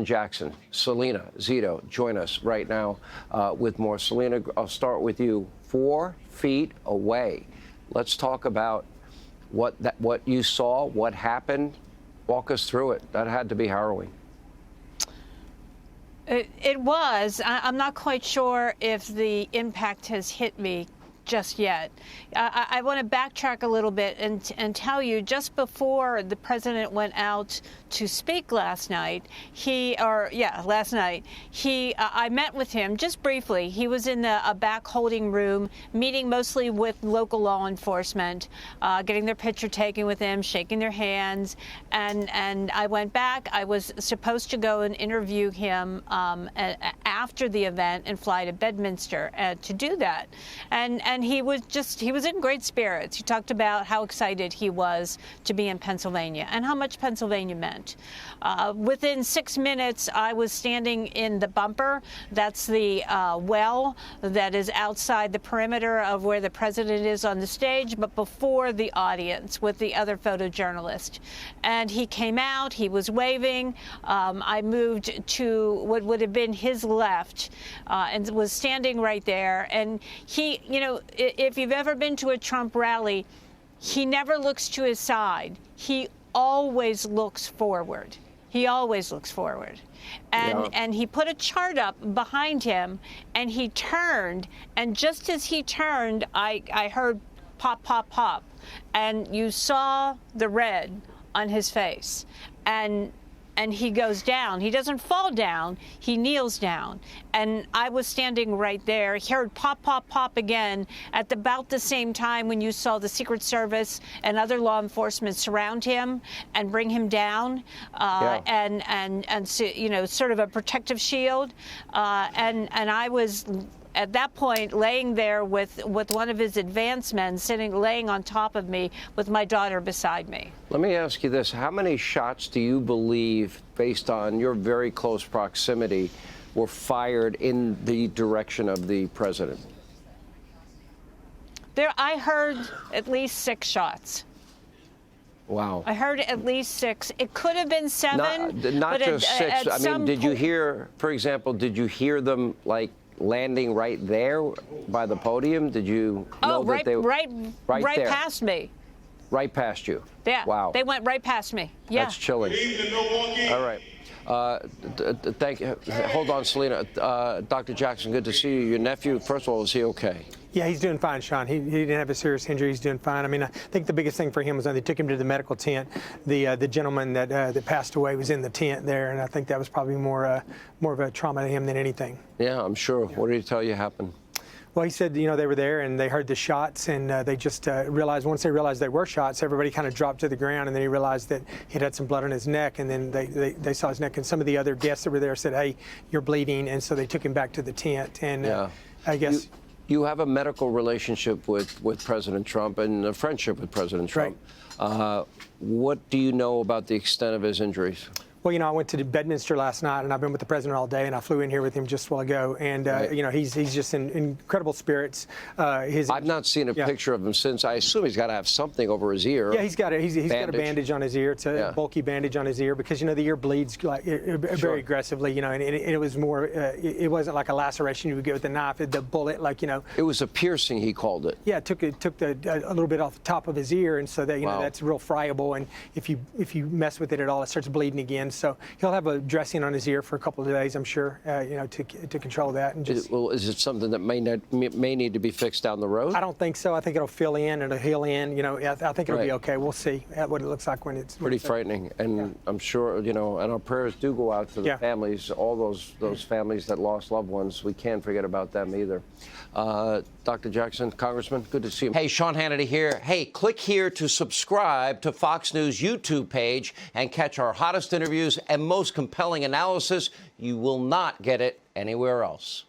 Jackson, Salena Zito, join us right now with more. Salena, I'll start with you. 4 feet away. Let's talk about what you saw, what happened. Walk us through it. That had to be harrowing. It was. I'm not quite sure if the impact has hit me just yet. I want to backtrack a little bit and tell you, just before the president went out to speak last night, I met with him just briefly. He was in a back holding room, meeting mostly with local law enforcement, getting their picture taken with him, shaking their hands, and I went back. I was supposed to go and interview him after the event and fly to Bedminster to do that. And he was in great spirits. He talked about how excited he was to be in Pennsylvania and how much Pennsylvania meant. Within 6 minutes, I was standing in the bumper. That's the well that is outside the perimeter of where the president is on the stage, but before the audience with the other photojournalist. And he came out, he was waving. I moved to what would have been his left and was standing right there. And he, if you've ever been to a Trump rally, he never looks to his side. He always looks forward. He always looks forward. And he put a chart up behind him, and he turned, and just as he turned, I heard pop, pop, pop, and you saw the red on his face. And he goes down. He doesn't fall down. He kneels down. And I was standing right there. He heard pop, pop, pop again at about the same time when you saw the Secret Service and other law enforcement surround him and bring him down, and sort of a protective shield. And I was at that point laying there with one of his advance men laying on top of me with my daughter beside me. Let me ask you this. How many shots do you believe, based on your very close proximity, were fired in the direction of the president? I heard at least 6 shots. Wow. I heard at least 6. It could have been 7. Not just 6. I mean, did you hear, for example, did you hear them, like, landing right there by the podium? Did you know that they were right there? Past me. Right past you? Yeah. Wow. They went right past me. Yeah. That's chilling. All right. Thank you. Hold on, Salena. Dr. Jackson, good to see you. Your nephew, first of all, is he okay? Yeah, he's doing fine, Sean. He didn't have a serious injury. He's doing fine. I mean, I think the biggest thing for him was when they took him to the medical tent. The gentleman that passed away was in the tent there, and I think that was probably more of a trauma to him than anything. Yeah, I'm sure. What did he tell you happened? Well, he said, they were there and they heard the shots, and they just realized, once they realized they were shots, everybody kind of dropped to the ground, and then he realized that he'd had some blood on his neck, and then they saw his neck, and some of the other guests that were there said, hey, you're bleeding, and so they took him back to the tent, and I guess... You have a medical relationship with President Trump and a friendship with President Trump. Right. What do you know about the extent of his injuries? Well, I went to Bedminster last night, and I've been with the president all day, and I flew in here with him just a while ago. And, he's just in incredible spirits. I've not seen a picture of him since. I assume he's got to have something over his ear. Yeah, he's got a bandage on his ear. It's a bulky bandage on his ear because, the ear bleeds very aggressively, and it was more, it wasn't like a laceration you would get with a knife. The bullet, It was a piercing, he called it. Yeah, it took a little bit off the top of his ear, and so that, that's real friable. And if you mess with it at all, it starts bleeding again. So he'll have a dressing on his ear for a couple of days, I'm sure, to control that. And just, is it something that may need to be fixed down the road? I don't think so. I think it'll fill in, it'll heal in. I think it'll be okay. We'll see what it looks like when it's pretty frightening. And I'm sure, and our prayers do go out to the families, all those families that lost loved ones. We can't forget about them either. Dr. Jackson, Congressman, good to see you. Hey, Sean Hannity here. Hey, click here to subscribe to Fox News YouTube page and catch our hottest interviews and most compelling analysis. You will not get it anywhere else.